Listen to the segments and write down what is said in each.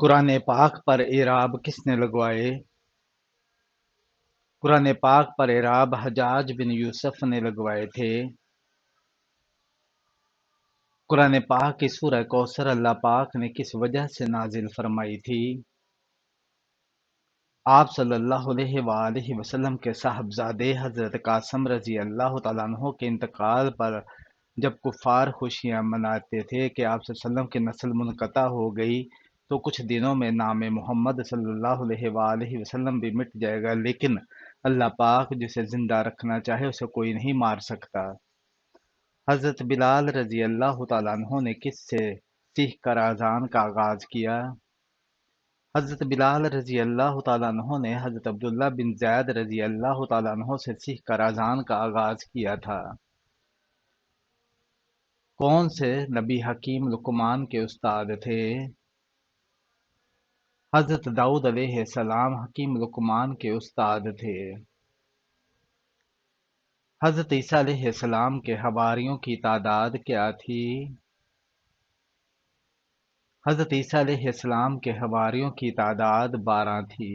قرآن پاک پر اعراب کس نے لگوائے؟ قرآن پاک پر اعراب حجاج بن یوسف نے لگوائے تھے۔ قرآن پاک کی سورہ کوثر اللہ پاک نے کس وجہ سے نازل فرمائی تھی؟ آپ صلی اللہ علیہ وآلہ وسلم کے صاحبزادے حضرت قاسم رضی اللہ تعالیٰ عنہ کے انتقال پر جب کفار خوشیاں مناتے تھے کہ آپ صلی اللہ علیہ وسلم کی نسل منقطع ہو گئی تو کچھ دنوں میں نام محمد صلی اللہ علیہ وآلہ وسلم بھی مٹ جائے گا، لیکن اللہ پاک جسے زندہ رکھنا چاہے اسے کوئی نہیں مار سکتا۔ حضرت بلال رضی اللہ تعالیٰ عنہ نے کس سے سیکھ کر اذان کا آغاز کیا؟ حضرت بلال رضی اللہ تعالیٰ عنہ نے حضرت عبداللہ بن زید رضی اللہ تعالیٰ عنہ سے سیکھ کر اذان کا آغاز کیا تھا۔ کون سے نبی حکیم لقمان کے استاد تھے؟ حضرت داؤد علیہ السلام حکیم لقمان کے استاد تھے۔ حضرت عیسیٰ علیہ السلام کے حواریوں کی تعداد کیا تھی؟ حضرت عیسیٰ علیہ السلام کے حواریوں کی تعداد 12 تھی۔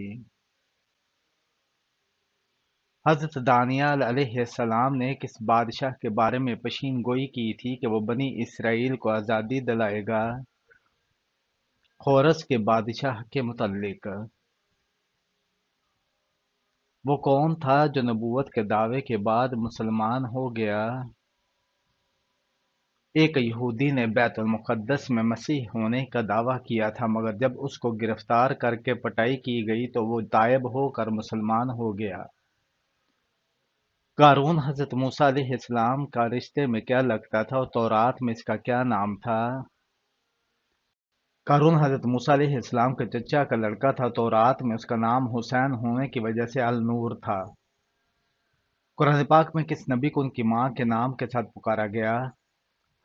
حضرت دانیال علیہ السلام نے کس بادشاہ کے بارے میں پیشین گوئی کی تھی کہ وہ بنی اسرائیل کو آزادی دلائے گا؟ خورس کے بادشاہ کے متعلق۔ وہ کون تھا جو نبوت کے دعوے کے بعد مسلمان ہو گیا؟ ایک یہودی نے بیت المقدس میں مسیح ہونے کا دعویٰ کیا تھا، مگر جب اس کو گرفتار کر کے پٹائی کی گئی تو وہ تائب ہو کر مسلمان ہو گیا۔ قارون حضرت موسیٰ علیہ السلام کا رشتے میں کیا لگتا تھا اور تورات میں اس کا کیا نام تھا؟ قارون حضرت موسیٰ علیہ السلام کے چچا کا لڑکا تھا، تورات میں اس کا نام حسین ہونے کی وجہ سے النور تھا۔ قرآن پاک میں کس نبی کو ان کی ماں کے نام کے ساتھ پکارا گیا؟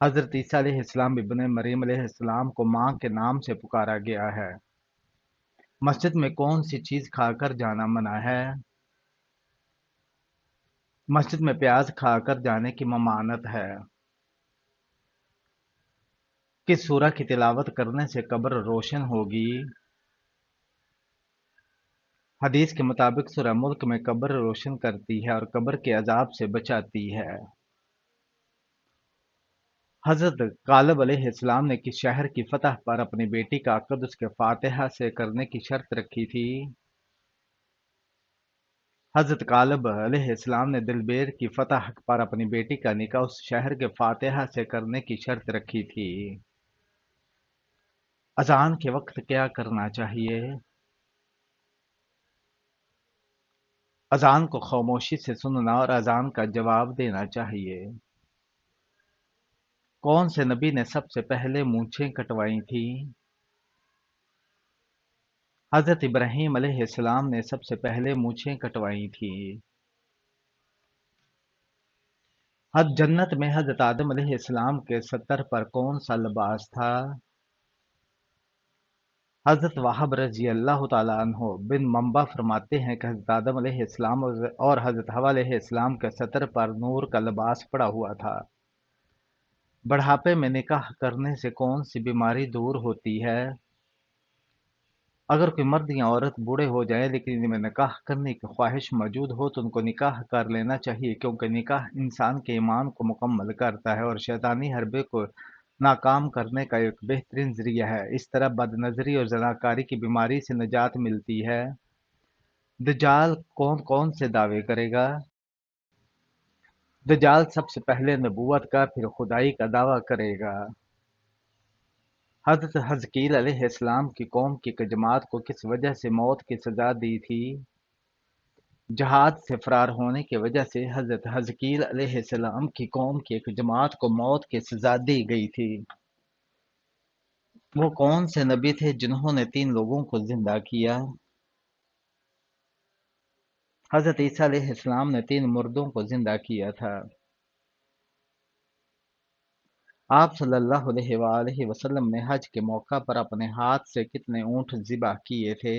حضرت عیسیٰ علیہ السلام ابن مریم علیہ السلام کو ماں کے نام سے پکارا گیا ہے۔ مسجد میں کون سی چیز کھا کر جانا منع ہے؟ مسجد میں پیاز کھا کر جانے کی ممانعت ہے۔ کس سورہ کی تلاوت کرنے سے قبر روشن ہوگی؟ حدیث کے مطابق سورہ ملک میں قبر روشن کرتی ہے اور قبر کے عذاب سے بچاتی ہے۔ حضرت غالب علیہ السلام نے کس شہر کی فتح پر اپنی بیٹی کا عقد اس کے فاتحہ سے کرنے کی شرط رکھی تھی؟ حضرت غالب علیہ السلام نے دلبیر کی فتح پر اپنی بیٹی کا نکاح اس شہر کے فاتحہ سے کرنے کی شرط رکھی تھی۔ اذان کے وقت کیا کرنا چاہیے؟ اذان کو خاموشی سے سننا اور اذان کا جواب دینا چاہیے۔ کون سے نبی نے سب سے پہلے مونچھیں کٹوائی تھیں؟ حضرت ابراہیم علیہ السلام نے سب سے پہلے مونچھیں کٹوائی تھیں۔ جنت میں حضرت آدم علیہ السلام کے ستر پر کون سا لباس تھا؟ حضرت وہب رضی اللہ تعالیٰ عنہ بن منبع فرماتے ہیں کہ حضرت آدم علیہ السلام اور حضرت حوا علیہ السلام کے ستر پر نور کا لباس پڑا ہوا تھا۔ بڑھاپے میں نکاح کرنے سے کون سی بیماری دور ہوتی ہے؟ اگر کوئی مرد یا عورت بوڑھے ہو جائیں لیکن ان میں نکاح کرنے کی خواہش موجود ہو تو ان کو نکاح کر لینا چاہیے، کیونکہ نکاح انسان کے ایمان کو مکمل کرتا ہے اور شیطانی حربے کو ناکام کرنے کا ایک بہترین ذریعہ ہے۔ اس طرح بد نظری اور زناکاری کی بیماری سے نجات ملتی ہے۔ دجال کون کون سے دعوے کرے گا؟ دجال سب سے پہلے نبوت کا پھر خدائی کا دعویٰ کرے گا۔ حضرت حزقیل علیہ السلام کی قوم کی ایک جماعت کو کس وجہ سے موت کی سزا دی تھی؟ جہاد سے فرار ہونے کی وجہ سے حضرت حزقیل علیہ السلام کی قوم کی ایک جماعت کو موت کی سزا دی گئی تھی۔ وہ کون سے نبی تھے جنہوں نے 3 لوگوں کو زندہ کیا؟ حضرت عیسیٰ علیہ السلام نے 3 مردوں کو زندہ کیا تھا۔ آپ صلی اللہ علیہ وآلہ وسلم نے حج کے موقع پر اپنے ہاتھ سے کتنے اونٹ ذبح کیے تھے؟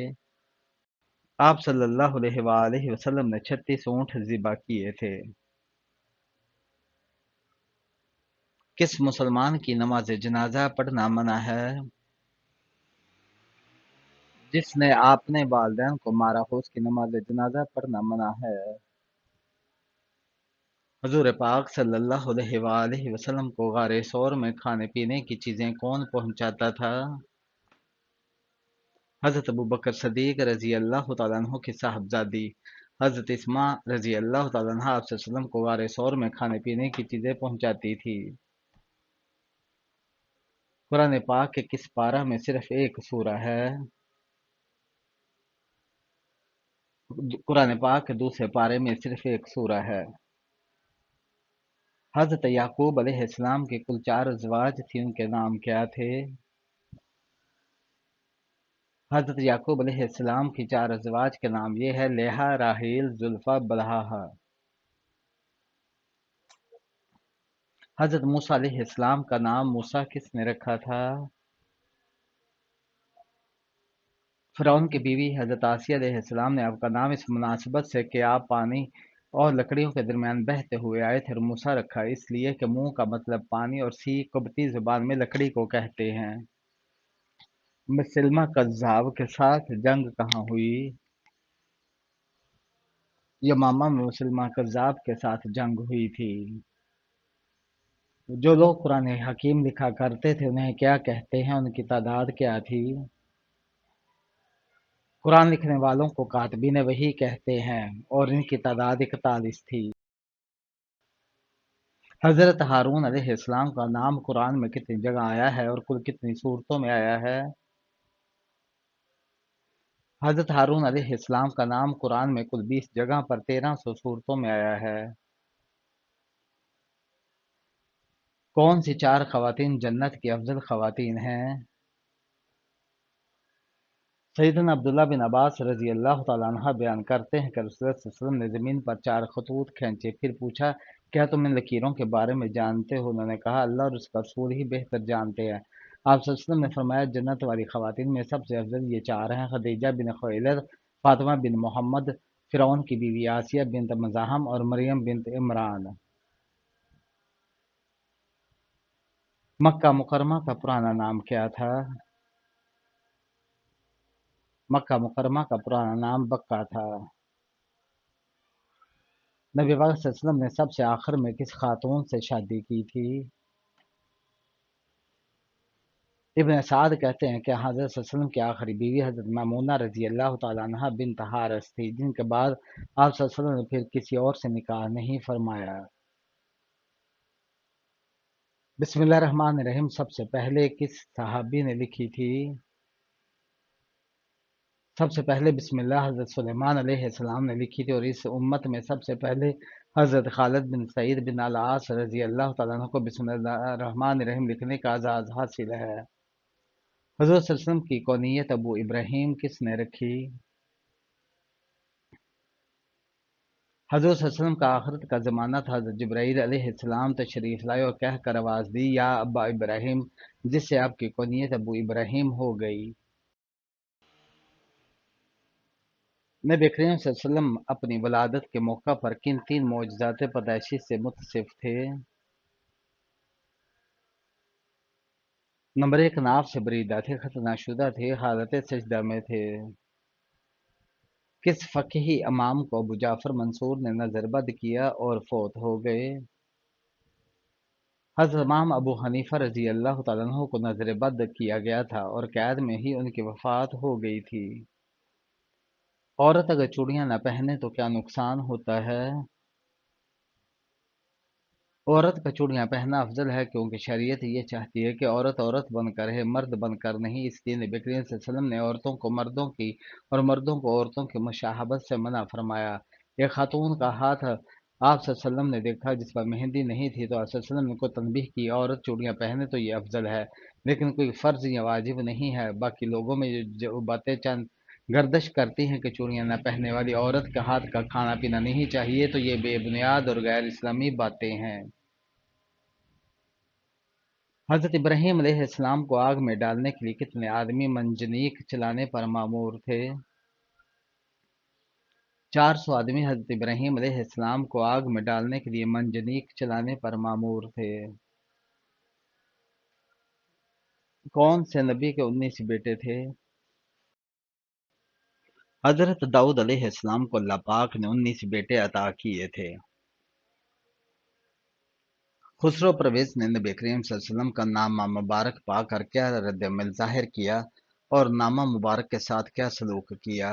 آپ صلی اللہ علیہ وآلہ وسلم نے 36 اونٹ ذبح کیے تھے۔ کس مسلمان کی نماز جنازہ پڑھنا منع ہے؟ جس نے اپنے والدین کو مارا ہو اس کی نماز جنازہ پڑھنا منع ہے۔ حضور پاک صلی اللہ علیہ وآلہ وسلم کو غار ثور میں کھانے پینے کی چیزیں کون پہنچاتا تھا؟ حضرت ابوبکر صدیق رضی اللہ تعالیٰ عنہ کی صاحبزادی حضرت اسماء رضی اللہ تعالیٰ عنہ آپ صلی اللہ علیہ وسلم کو غار ثور میں کھانے پینے کی چیزیں پہنچاتی تھی۔ قرآن پاک کے کس پارہ میں صرف ایک سورہ ہے؟ قرآن پاک کے دوسرے پارے میں صرف ایک سورہ ہے۔ حضرت یعقوب علیہ السلام کے کل 4 ازواج تھی، ان کے نام کیا تھے؟ حضرت یعقوب علیہ السلام کی 4 ازواج کے نام یہ ہے: لیہا، راحیل، زلفا، بلہا۔ حضرت موسیٰ علیہ السلام کا نام موسیٰ کس نے رکھا تھا؟ فرعون کی بیوی حضرت آسیہ علیہ السلام نے آپ کا نام اس مناسبت سے کہ آپ پانی اور لکڑیوں کے درمیان بہتے ہوئے آئے تھے اور موسیٰ رکھا، اس لیے کہ منہ کا مطلب پانی اور سی قبطی زبان میں لکڑی کو کہتے ہیں۔ مسلمہ کذاب کے ساتھ جنگ کہاں ہوئی؟ یمامہ میں مسلمہ کذاب کے ساتھ جنگ ہوئی تھی۔ جو لوگ قرآن حکیم لکھا کرتے تھے انہیں کیا کہتے ہیں؟ ان کی تعداد کیا تھی؟ قرآن لکھنے والوں کو کاتبین وحی کہتے ہیں اور ان کی تعداد 41 تھی۔ حضرت ہارون علیہ السلام کا نام قرآن میں کتنی جگہ آیا ہے اور کل کتنی صورتوں میں آیا ہے؟ حضرت ہارون علیہ السلام کا نام قرآن میں کل 20 جگہ پر 1300 صورتوں میں آیا ہے۔ کون سی 4 خواتین جنت کی افضل خواتین ہیں؟ سیدنا عبداللہ بن عباس رضی اللہ تعالیٰ عنہ بیان کرتے ہیں کہ رسول اللہ صلی اللہ علیہ وسلم نے زمین پر 4 خطوط کھینچے، پھر پوچھا کیا تم ان لکیروں کے بارے میں جانتے ہو؟ انہوں نے کہا اللہ اور اس کا رسول ہی بہتر جانتے ہیں۔ آپ صلی اللہ علیہ وسلم نے فرمایا جنت والی خواتین میں سب سے افضل یہ 4 ہیں: خدیجہ بن خویلد، فاطمہ بن محمد، فرعون کی بیوی آسیہ بنت مزاحم اور مریم بنت عمران۔ مکہ مکرمہ کا پرانا نام کیا تھا؟ مکہ مکرمہ کا پرانا نام بکہ تھا۔ نبی پاک صلی اللہ علیہ وسلم نے سب سے آخر میں کس خاتون سے شادی کی تھی؟ ابن سعد کہتے ہیں کہ حضرت صلی اللہ علیہ وسلم کی آخری بیوی حضرت میمونہ رضی اللہ تعالیٰ عنہ بنت حارث تھی، جن کے بعد آپ صلی اللہ علیہ وسلم نے پھر کسی اور سے نکاح نہیں فرمایا۔ بسم اللہ الرحمن الرحیم سب سے پہلے کس صحابی نے لکھی تھی؟ سب سے پہلے بسم اللہ حضرت سلیمان علیہ السلام نے لکھی تھی اور اس امت میں سب سے پہلے حضرت خالد بن سعید بن العاص رضی اللہ تعالیٰ عنہ کو بسم اللہ الرحمن الرحیم لکھنے کا اعزاز حاصل ہے۔ حضرت صلی اللہ علیہ وسلم کی کونیت ابو ابراہیم کس نے رکھی؟ حضرت صلی اللہ علیہ وسلم کا آخرت کا زمانہ تھا۔ حضرت جبرائیل علیہ السلام تشریف لائے اور کہہ کر آواز دی یا ابا ابراہیم، جس سے آپ کی کونیت ابو ابراہیم ہو گئی۔ نبی کریم صلی اللہ علیہ وسلم اپنی ولادت کے موقع پر کن 3 معجزات پیدائشی سے متصف تھے؟ نمبر 1 ناف سے بریدہ تھے، ختنہ شدہ تھے، حالت سجدہ میں تھے۔ کس فقیہی امام کو ابو جعفر منصور نے نظر بد کیا اور فوت ہو گئے؟ حضرت امام ابو حنیفہ رضی اللہ تعالیٰ عنہ کو نظر بد کیا گیا تھا اور قید میں ہی ان کی وفات ہو گئی تھی۔ عورت اگر چوڑیاں نہ پہنے تو کیا نقصان ہوتا ہے؟ عورت کا چوڑیاں پہننا افضل ہے کیونکہ شریعت یہ چاہتی ہے کہ عورت عورت بن کر ہے، مرد بن کر نہیں۔ اس لیے نبی کریم صلی اللہ علیہ وسلم نے عورتوں کو مردوں کی اور مردوں کو عورتوں کی مشابہت سے منع فرمایا۔ ایک خاتون کا ہاتھ آپ صلی اللہ علیہ وسلم نے دیکھا جس پر مہندی نہیں تھی تو آپ صلی اللہ علیہ وسلم نے کو تنبیہ کی عورت چوڑیاں پہنے تو یہ افضل ہے، لیکن کوئی فرض یا واجب نہیں ہے۔ باقی لوگوں میں جو باتیں چند گردش کرتی ہیں کہ چوڑیاں نہ پہننے والی عورت کے ہاتھ کا کھانا پینا نہیں چاہیے، تو یہ بے بنیاد اور غیر اسلامی باتیں ہیں۔ حضرت ابراہیم علیہ السلام کو آگ میں ڈالنے کے لیے کتنے آدمی منجنیق چلانے پر مامور تھے؟ 400 آدمی حضرت ابراہیم علیہ السلام کو آگ میں ڈالنے کے لیے منجنیق چلانے پر مامور تھے۔ کون سے نبی کے 19 بیٹے تھے؟ حضرت داؤد علیہ السلام کو اللہ پاک نے 19 بیٹے عطا کیے تھے۔ خسرو پرویز نے نبی کریم صلی اللہ علیہ وسلم کا نامہ مبارک پا کر کیا رد عمل ظاہر کیا اور نامہ مبارک کے ساتھ کیا سلوک کیا؟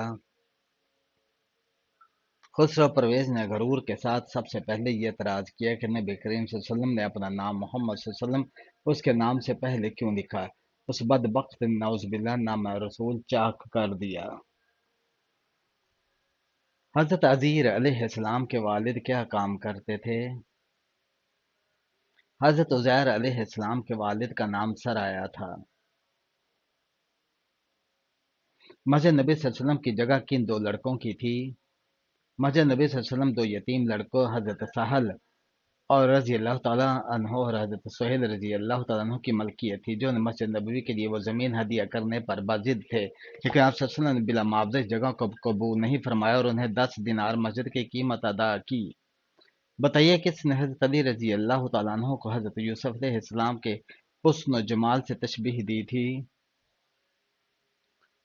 خسرو پرویز نے غرور کے ساتھ سب سے پہلے یہ اعتراض کیا کہ نبی کریم صلی اللہ علیہ وسلم نے اپنا نام محمد صلی اللہ علیہ وسلم اس کے نام سے پہلے کیوں لکھا؟ اس بدبخت نے نعوذ باللہ نام رسول چاک کر دیا۔ حضرت عزیر علیہ السلام کے والد کیا کام کرتے تھے؟ حضرت عزیر علیہ السلام کے والد کا نام سرایہ تھا۔ مسجد نبی صلی اللہ علیہ وسلم کی جگہ کن دو لڑکوں کی تھی؟ مسجد نبی صلی اللہ علیہ وسلم دو یتیم لڑکوں حضرت سہل اور رضی اللہ تعالیٰ عنہ اور حضرت سہیل رضی اللہ تعالیٰ عنہ کی ملکیت تھی، جو مسجد نبوی کے لیے وہ زمین ہدیہ کرنے پر باضد تھے، لیکن آپ صلی اللہ علیہ وسلم نے بلا معاوضہ اس جگہ کو قبول نہیں فرمایا اور انہیں 10 دینار مسجد کی قیمت ادا کی۔ بتائیے کس نے حضرت علی رضی اللہ تعالیٰ عنہ کو حضرت یوسف علیہ السلام کے حسن و جمال سے تشبیہ دی تھی؟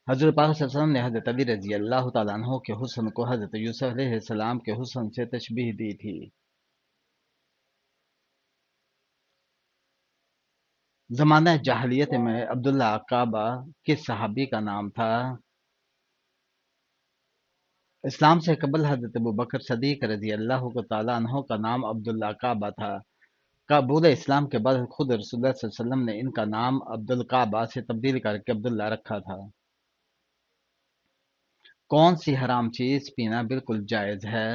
حضرت پاک صلی اللہ علیہ وسلم نے حضرت علی رضی اللہ تعالیٰ عنہ کے حسن کو حضرت یوسف علیہ السلام کے حسن سے تشبیہ دی تھی۔ زمانہ جاہلیت میں عبداللہ عقابہ کس صحابی کا نام تھا؟ اسلام سے قبل حضرت ابوبکر صدیق رضی اللہ تعالیٰ عنہ کا نام عبداللہ عقابہ تھا۔ قبول اسلام کے بعد خود رسول اللہ صلی اللہ علیہ وسلم نے ان کا نام عبدالقعبہ سے تبدیل کر کے عبداللہ رکھا تھا۔ کون سی حرام چیز پینا بالکل جائز ہے؟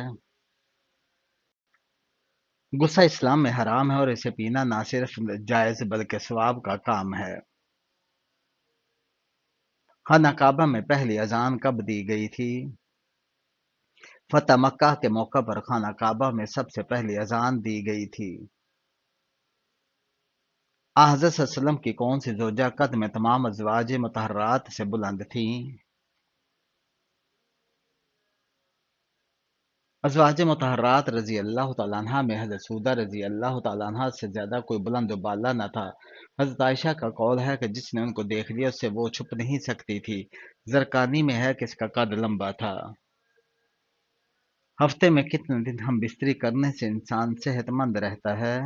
غصہ اسلام میں حرام ہے اور اسے پینا نہ صرف جائز بلکہ ثواب کا کام ہے۔ خانہ کعبہ میں پہلی اذان کب دی گئی تھی؟ فتح مکہ کے موقع پر خانہ کعبہ میں سب سے پہلی اذان دی گئی تھی۔ حضرت صلی اللہ علیہ وسلم کی کون سی زوجہ قد میں تمام ازواج مطہرات سے بلند تھیں؟ ازواج مطہرات رضی اللہ تعالیٰ عنہ میں حضرت سودہ رضی اللہ تعالیٰ عنہ سے زیادہ کوئی بلند و بالا نہ تھا۔ حضرت عائشہ کا قول ہے کہ جس نے ان کو دیکھ لیا اس سے وہ چھپ نہیں سکتی تھی۔ زرقانی میں ہے کہ اس کا قد لمبا تھا۔ ہفتے میں کتنے دن ہم بستری کرنے سے انسان صحت مند رہتا ہے؟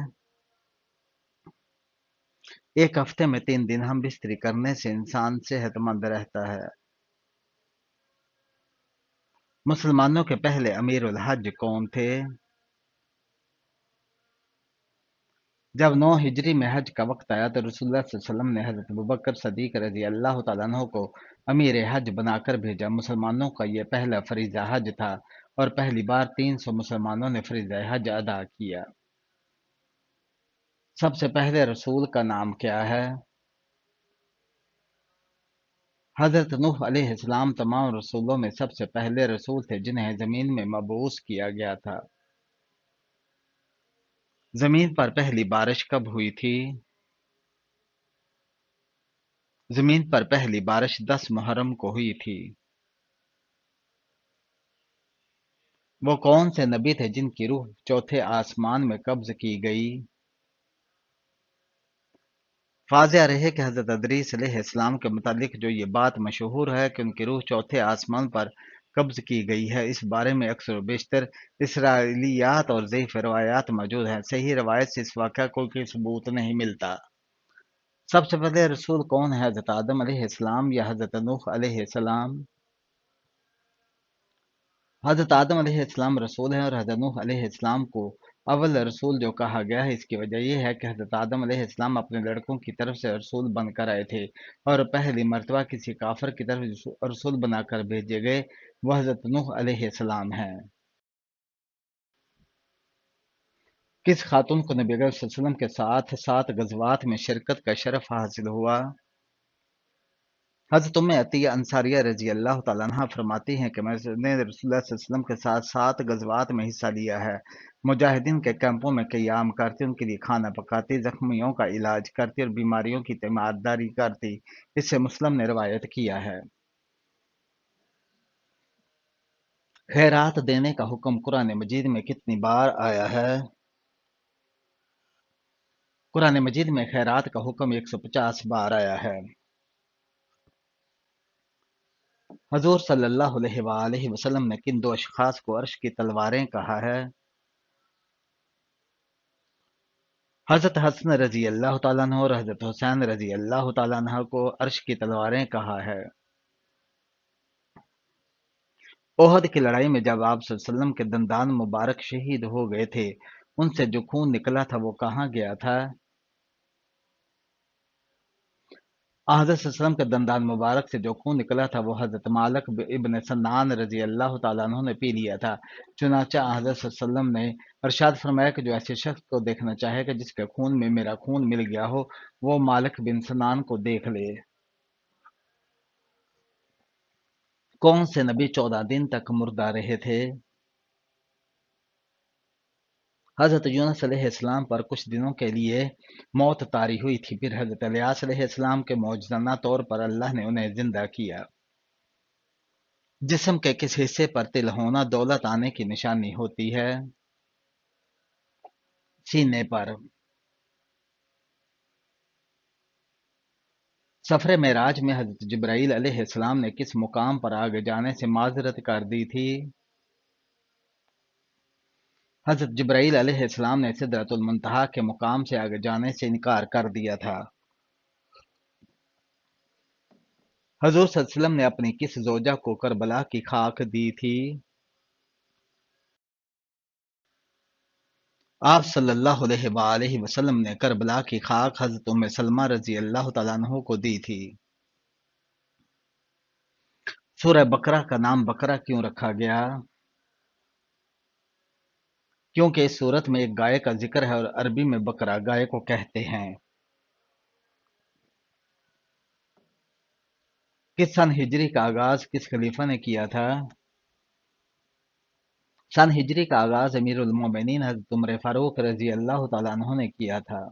ایک ہفتے میں 3 دن ہم بستری کرنے سے انسان صحت مند رہتا ہے۔ مسلمانوں کے پہلے امیر الحج کون تھے؟ جب 9 ہجری میں حج کا وقت آیا تو رسول اللہ صلی اللہ علیہ وسلم نے حضرت ابوبکر صدیق رضی اللہ تعالیٰ عنہ کو امیر حج بنا کر بھیجا۔ مسلمانوں کا یہ پہلا فریضہ حج تھا اور پہلی بار 300 مسلمانوں نے فریضہ حج ادا کیا۔ سب سے پہلے رسول کا نام کیا ہے؟ حضرت نوح علیہ السلام تمام رسولوں میں سب سے پہلے رسول تھے جنہیں زمین میں مبعوث کیا گیا تھا۔ زمین پر پہلی بارش کب ہوئی تھی؟ زمین پر پہلی بارش 10 محرم کو ہوئی تھی۔ وہ کون سے نبی تھے جن کی روح چوتھے آسمان میں قبض کی گئی؟ واضح رہے کہ حضرت ادریس علیہ السلام کے متعلق جو یہ بات مشہور ہے کہ ان کی روح چوتھے آسمان پر قبض کی گئی ہے، اس بارے میں اکثر و بیشتر اسرائیلیات اور ضعیف روایات موجود ہیں۔ صحیح روایت سے اس واقعہ کو کوئی ثبوت نہیں ملتا۔ سب سے پہلے رسول کون ہے، حضرت آدم علیہ السلام یا حضرت نوح علیہ السلام؟ حضرت آدم علیہ السلام رسول ہیں اور حضرت نوح علیہ السلام کو اول رسول جو کہا گیا ہے، اس کی وجہ یہ ہے کہ حضرت آدم علیہ السلام اپنے لڑکوں کی طرف سے رسول بن کر آئے تھے اور پہلی مرتبہ کسی کافر کی طرف رسول بنا کر بھیجے گئے وہ حضرت نوح علیہ السلام ہیں۔ کس خاتون کو نبی اکرم صلی اللہ علیہ وسلم کے ساتھ 7 غزوات میں شرکت کا شرف حاصل ہوا؟ حضرت عطیہ انصاریہ رضی اللہ تعالیٰ عنہ فرماتی ہیں کہ میں نے رسول اللہ صلی اللہ علیہ وسلم کے ساتھ 7 غزوات میں حصہ لیا ہے۔ مجاہدین کے کیمپوں میں قیام کرتی، ان کے لیے کھانا پکاتی، زخمیوں کا علاج کرتی اور بیماریوں کی تیمارداری کرتی۔ اس سے مسلم نے روایت کیا ہے۔ خیرات دینے کا حکم قرآن مجید میں کتنی بار آیا ہے؟ قرآن مجید میں خیرات کا حکم 150 بار آیا ہے۔ حضور صلی اللہ علیہ وآلہ وسلم نے کن دو اشخاص کو عرش کی تلواریں کہا ہے؟ حضرت حسن رضی اللہ تعالیٰ عنہ اور حضرت حسین رضی اللہ تعالیٰ عنہ کو عرش کی تلواریں کہا ہے۔ احد کی لڑائی میں جب آپ صلی اللہ علیہ وسلم کے دندان مبارک شہید ہو گئے تھے، ان سے جو خون نکلا تھا وہ کہاں گیا تھا؟ حضرت صلی اللہ علیہ وسلم کے دندان مبارک سے جو خون نکلا تھا وہ حضرت مالک ابن سنان رضی اللہ تعالیٰ عنہ نے پی لیا تھا۔ چنانچہ حضرت صلی اللہ علیہ وسلم نے ارشاد فرمایا کہ جو ایسے شخص کو دیکھنا چاہے کہ جس کے خون میں میرا خون مل گیا ہو، وہ مالک بن سنان کو دیکھ لے۔ کون سے نبی 14 دن تک مردہ رہے تھے؟ حضرت یونس علیہ السلام پر کچھ دنوں کے لیے موت طاری ہوئی تھی، پھر حضرت الیاس علیہ السلام کے معجزانہ طور پر اللہ نے انہیں زندہ کیا۔ جسم کے کس حصے پر تل ہونا دولت آنے کی نشانی ہوتی ہے؟ سینے پر۔ سفر معراج میں حضرت جبرائیل علیہ السلام نے کس مقام پر آگے جانے سے معذرت کر دی تھی؟ حضرت جبرائیل علیہ السلام نے سدرۃ المنتہا کے مقام سے آگے جانے سے انکار کر دیا تھا۔ حضور صلی اللہ علیہ وسلم نے اپنی کس زوجہ کو کربلا کی خاک دی تھی؟ آپ صلی اللہ علیہ وآلہ وسلم نے کربلا کی خاک حضرت ام سلمہ رضی اللہ تعالیٰ عنہ کو دی تھی۔ سورہ بقرہ کا نام بقرہ کیوں رکھا گیا؟ کیونکہ اس سورت میں ایک گائے کا ذکر ہے اور عربی میں بقرہ گائے کو کہتے ہیں۔ کس سن ہجری کا آغاز کس خلیفہ نے کیا تھا؟ سن ہجری کا آغاز امیر المومنین حضرت عمر فاروق رضی اللہ تعالیٰ عنہ نے کیا تھا۔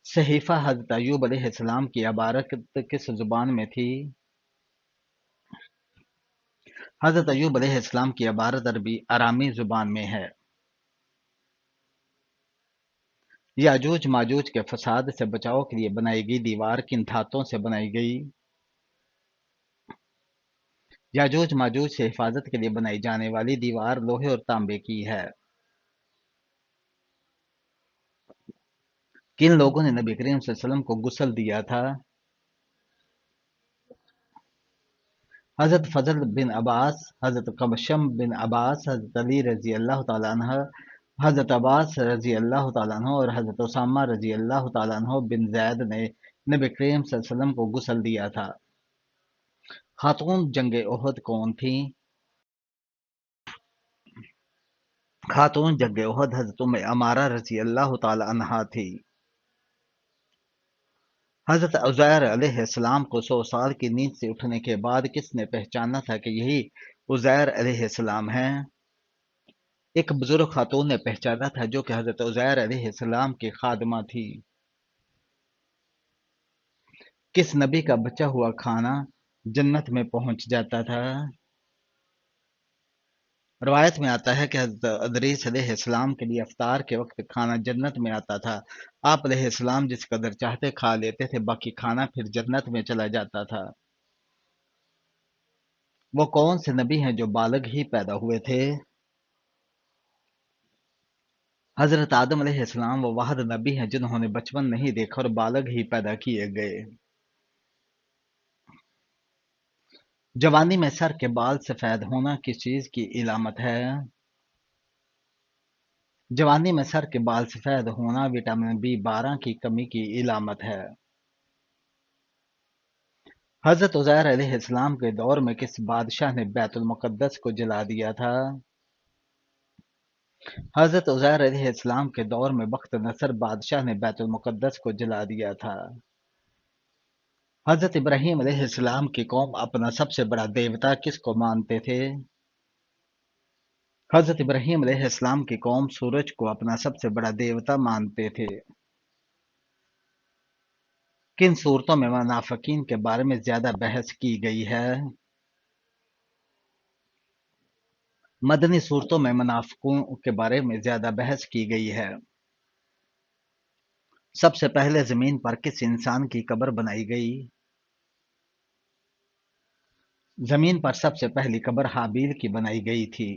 صحیفہ حضرت ایوب علیہ السلام کی عبارت کس زبان میں تھی؟ حضرت ایوب علیہ السلام کی عبارت عربی آرامی زبان میں ہے۔ یاجوج ماجوج کے فساد سے بچاؤ کے لیے بنائی گئی دیوار کن دھاتوں سے بنائی گئی؟ یاجوج ماجوج سے حفاظت کے لیے بنائی جانے والی دیوار لوہے اور تانبے کی ہے۔ کن لوگوں نے نبی کریم صلی اللہ علیہ وسلم کو غسل دیا تھا؟ حضرت فضل بن عباس، حضرت قبشم بن عباس، حضرت علی رضی اللہ تعالیٰ عنہ، حضرت عباس رضی اللہ تعالیٰ عنہ اور حضرت اسامہ رضی اللہ تعالیٰ عنہ بن زید نے نبی کریم صلی اللہ علیہ وسلم کو غسل دیا تھا۔ خاتون جنگ احد کون تھیں؟ خاتون جنگ احد حضرت ام عمارہ رضی اللہ تعالیٰ عنہا تھی۔ حضرت عزیر علیہ السلام کو 100 سال کی نیند سے اٹھنے کے بعد کس نے پہچانا تھا کہ یہی عزیر علیہ السلام ہیں؟ ایک بزرگ خاتون نے پہچانا تھا جو کہ حضرت عزیر علیہ السلام کی خادمہ تھی۔ کس نبی کا بچا ہوا کھانا جنت میں پہنچ جاتا تھا؟ روایت میں آتا ہے کہ حضرت ادریس علیہ السلام کے لیے افطار کے وقت کھانا جنت میں آتا تھا۔ آپ علیہ السلام جس قدر چاہتے کھا لیتے تھے، باقی کھانا پھر جنت میں چلا جاتا تھا۔ وہ کون سے نبی ہیں جو بالغ ہی پیدا ہوئے تھے؟ حضرت آدم علیہ السلام وہ واحد نبی ہیں جنہوں نے بچپن نہیں دیکھا اور بالغ ہی پیدا کیے گئے۔ جوانی میں سر کے بال سفید ہونا کس چیز کی علامت ہے؟ جوانی میں سر کے بال سفید ہونا وٹامن B12 کی کمی کی علامت ہے۔ حضرت عزیر علیہ السلام کے دور میں کس بادشاہ نے بیت المقدس کو جلا دیا تھا؟ حضرت عزیر علیہ السلام کے دور میں بخت نصر بادشاہ نے بیت المقدس کو جلا دیا تھا۔ حضرت ابراہیم علیہ السلام کی قوم اپنا سب سے بڑا دیوتا کس کو مانتے تھے؟ حضرت ابراہیم علیہ السلام کی قوم سورج کو اپنا سب سے بڑا دیوتا مانتے تھے۔ کن صورتوں میں منافقین کے بارے میں زیادہ بحث کی گئی ہے؟ مدنی صورتوں میں منافقوں کے بارے میں زیادہ بحث کی گئی ہے۔ سب سے پہلے زمین پر کس انسان کی قبر بنائی گئی؟ زمین پر سب سے پہلی قبر حابیل کی بنائی گئی تھی۔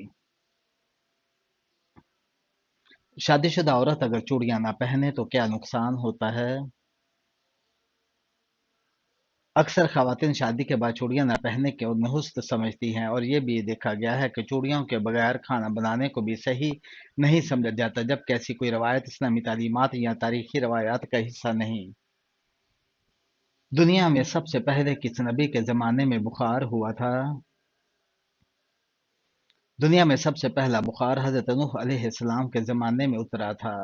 شادی شدہ عورت اگر چوڑیاں نہ پہنے تو کیا نقصان ہوتا ہے؟ اکثر خواتین شادی کے بعد چوڑیاں نہ پہننے کو نحوست سمجھتی ہیں، اور یہ بھی دیکھا گیا ہے کہ چوڑیوں کے بغیر کھانا بنانے کو بھی صحیح نہیں سمجھا جاتا، جبکہ ایسی کوئی روایت اسلامی تعلیمات یا تاریخی روایات کا حصہ نہیں۔ دنیا میں سب سے پہلے کس نبی کے زمانے میں بخار ہوا تھا؟ دنیا میں سب سے پہلا بخار حضرت نوح علیہ السلام کے زمانے میں اترا تھا۔